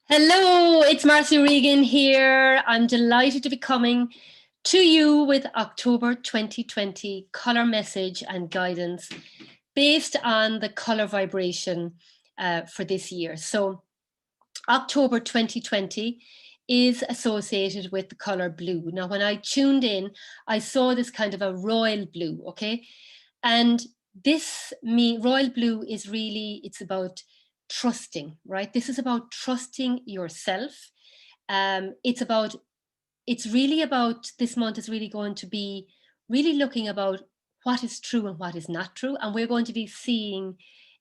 Hello, it's Marcy Regan here. I'm delighted to be coming to you with October 2020 colour message and guidance based on the colour vibration for this year. So October 2020 is associated with the colour blue. Now, when I tuned in, I saw this kind of a royal blue, okay? And royal blue is really, it's about trusting, right? This is about trusting yourself. It's about, it's really about, this month is really going to be really looking about what is true and what is not true. And we're going to be seeing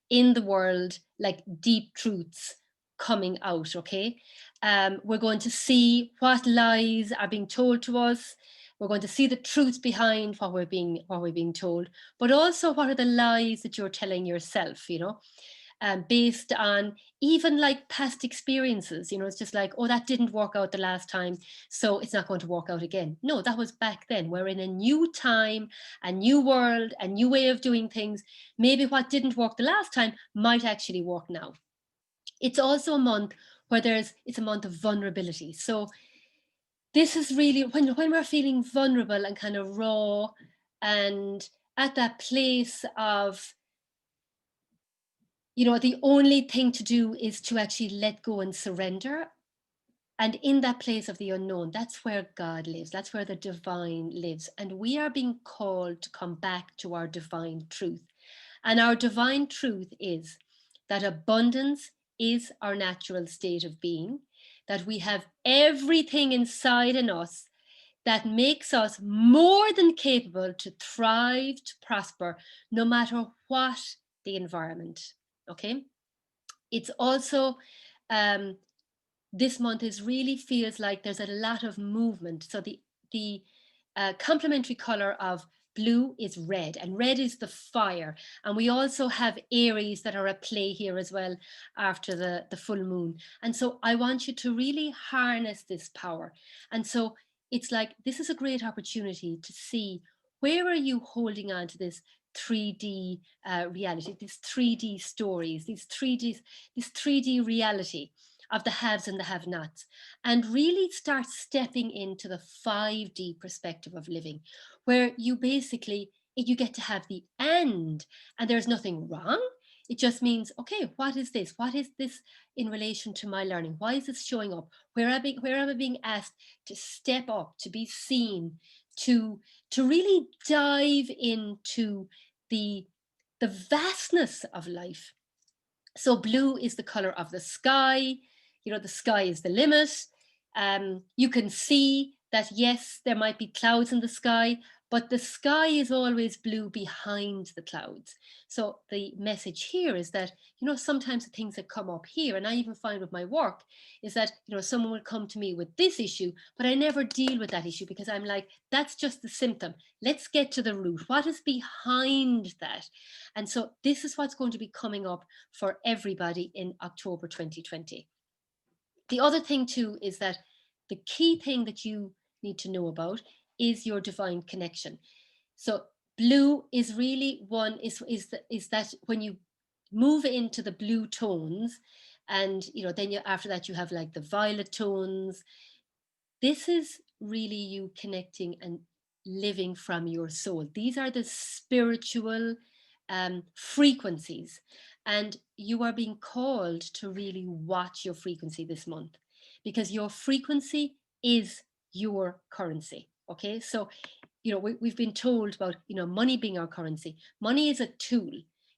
in the world like deep truths coming out, okay? We're going to see what lies are being told to us. We're going to see the truth behind what we're being told, but also what are the lies that you're telling yourself, based on even like past experiences. It's just like, oh, that didn't work out the last time, so it's not going to work out again. No, that was back then. We're in a new time, a new world, a new way of doing things. Maybe what didn't work the last time might actually work now. It's also a month where it's a month of vulnerability. So this is really when we're feeling vulnerable and kind of raw and at that place of, the only thing to do is to actually let go and surrender. And in that place of the unknown, that's where God lives. That's where the divine lives. And we are being called to come back to our divine truth. And our divine truth is that abundance is our natural state of being, that we have everything inside in us that makes us more than capable to thrive, to prosper, no matter what the environment. Okay. It's also, um, this month is really feels like there's a lot of movement. So the complementary color of blue is red, and red is the fire. And we also have Aries that are at play here as well after the full moon. And so I want you to really harness this power. And so it's like, this is a great opportunity to see, where are you holding on to this 3D reality, these 3D stories, this 3D reality of the haves and the have-nots, and really start stepping into the 5D perspective of living, where you get to have the end, and there's nothing wrong. It just means, okay, what is this? What is this in relation to my learning? Why is this showing up? Where am I being asked to step up, to be seen, to really dive into the the vastness of life. So blue is the color of the sky. The sky is the limit. You can see that, yes, there might be clouds in the sky, but the sky is always blue behind the clouds. So the message here is that, sometimes the things that come up here, and I even find with my work, is that, someone will come to me with this issue, but I never deal with that issue because I'm like, that's just the symptom. Let's get to the root. What is behind that? And so this is what's going to be coming up for everybody in October 2020. The other thing too is that the key thing that you need to know about is your divine connection. So blue is really one is that when you move into the blue tones, and then after that you have like the violet tones. This is really you connecting and living from your soul. These are the spiritual frequencies, and you are being called to really watch your frequency this month, because your frequency is your currency. Okay, so we've been told about money being our currency. Money is a tool.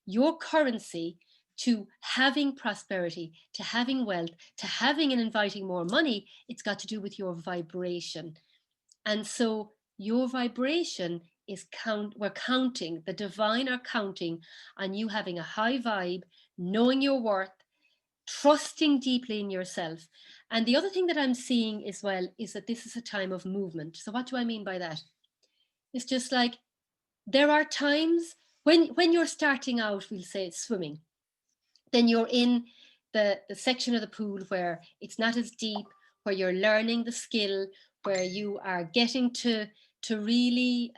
Your currency to having prosperity, to having wealth, to having and inviting more money, it's got to do with your vibration. And so your vibration is we're counting, the divine are counting on you having a high vibe, knowing your worth, trusting deeply in yourself. And the other thing that I'm seeing as well is that this is a time of movement. So what do I mean by that? It's just like, there are times when you're starting out, we'll say swimming, then you're in the section of the pool where it's not as deep, where you're learning the skill, where you are getting to really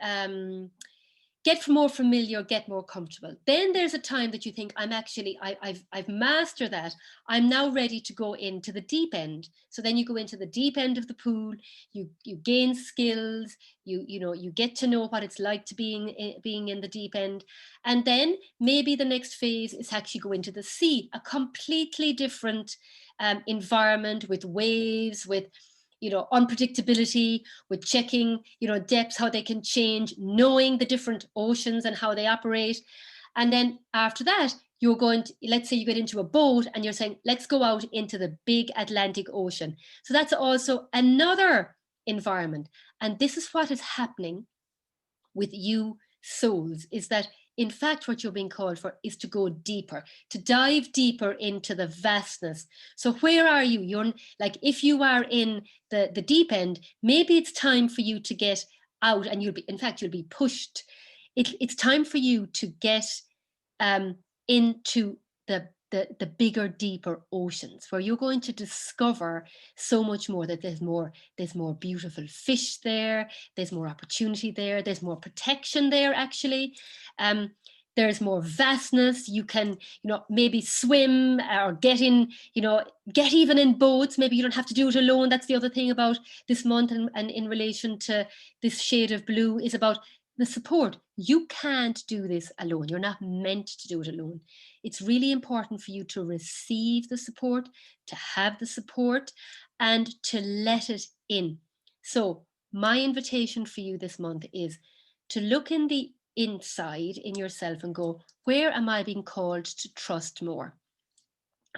get more familiar, get more comfortable. Then there's a time that you think, I've mastered that. I'm now ready to go into the deep end. So then you go into the deep end of the pool, you gain skills, you get to know what it's like to being in the deep end. And then maybe the next phase is actually go into the sea, a completely different environment with waves, with unpredictability, with checking depths, how they can change, knowing the different oceans and how they operate. And then after that, you're going to, let's say you get into a boat and you're saying, let's go out into the big Atlantic Ocean. So that's also another environment. And this is what is happening with you souls, is that in fact what you're being called for is to go deeper, to dive deeper into the vastness. So where are you? You're like, if you are in the deep end, maybe it's time for you to get out, and you'll be pushed. It's time for you to get into the bigger, deeper oceans, where you're going to discover so much more, that there's more beautiful fish there, there's more opportunity there, there's more protection there, actually. There's more vastness. You can, maybe swim or get even in boats. Maybe you don't have to do it alone. That's the other thing about this month, and in relation to this shade of blue, is about the support. You can't do this alone. You're not meant to do it alone. It's really important for you to receive the support, to have the support, and to let it in. So my invitation for you this month is to look in the inside in yourself and go, where am I being called to trust more?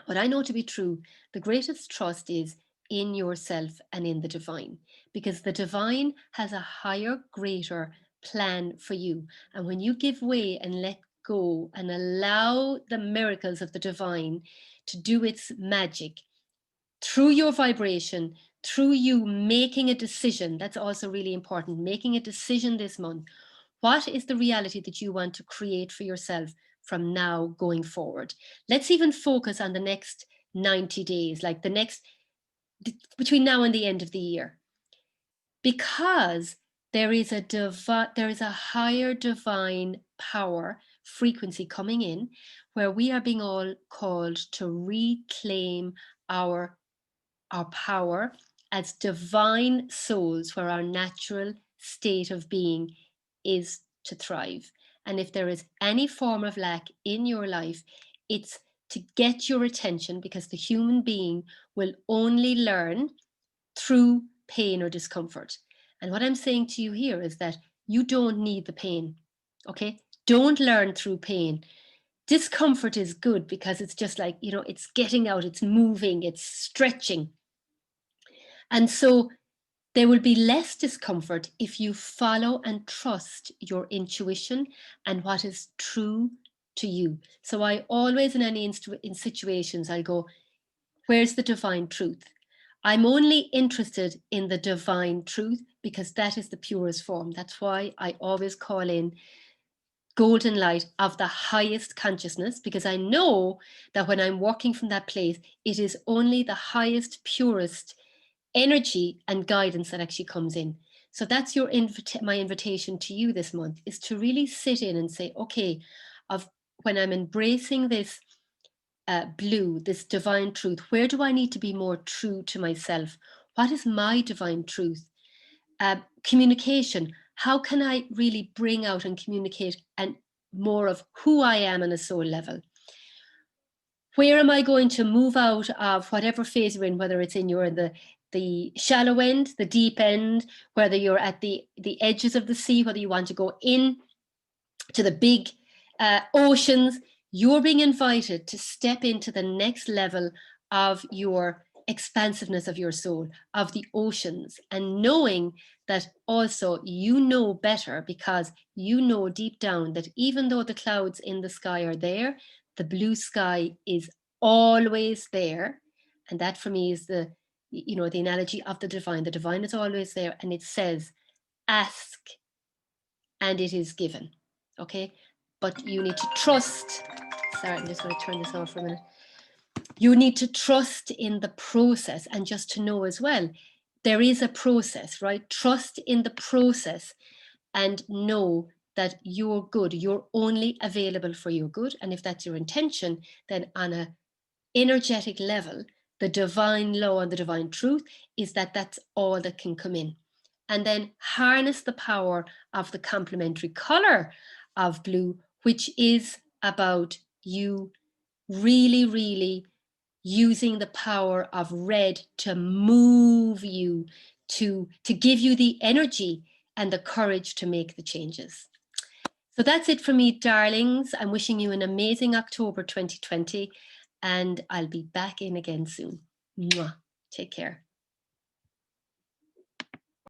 What I know to be true, the greatest trust is in yourself and in the divine, because the divine has a higher, greater plan for you. And when you give way and let go and allow the miracles of the divine to do its magic through your vibration, through you making a decision, that's also really important, making a decision this month. What is the reality that you want to create for yourself from now going forward? Let's even focus on the next 90 days, like between now and the end of the year, because there is a higher divine power frequency coming in, where we are being all called to reclaim our power as divine souls, where our natural state of being is to thrive. And if there is any form of lack in your life, it's to get your attention, because the human being will only learn through pain or discomfort. And what I'm saying to you here is that you don't need the pain. Okay? Don't learn through pain. Discomfort is good, because it's just like, it's getting out, it's moving, it's stretching. And so there will be less discomfort if you follow and trust your intuition and what is true to you. So I always, in any in situations, I go, where's the divine truth? I'm only interested in the divine truth, because that is the purest form. That's why I always call in golden light of the highest consciousness, because I know that when I'm working from that place, it is only the highest, purest energy and guidance that actually comes in. So that's my invitation to you this month, is to really sit in and say, okay, when I'm embracing this blue, this divine truth, where do I need to be more true to myself? What is my divine truth? Communication. How can I really bring out and communicate and more of who I am on a soul level? Where am I going to move out of whatever phase you're in, whether it's the shallow end, the deep end, whether you're at the edges of the sea, whether you want to go in to the big oceans? You're being invited to step into the next level of your expansiveness of your soul, of the oceans, and knowing that also you know better, because you know deep down that even though the clouds in the sky are there, the blue sky is always there. And that for me is the analogy of the divine. The divine is always there, and it says, ask and it is given. Okay, but you need to trust. Sorry, I'm just going to turn this off for a minute. You need to trust in the process, and just to know as well, there is a process, right? Trust in the process and know that you're good, you're only available for your good. And if that's your intention, then on a energetic level, the divine law and the divine truth is that that's all that can come in. And then harness the power of the complementary color of blue, which is about you really, really using the power of red to move you, to give you the energy and the courage to make the changes. So that's it for me, darlings. I'm wishing you an amazing October 2020, and I'll be back in again soon. Mwah. Take care.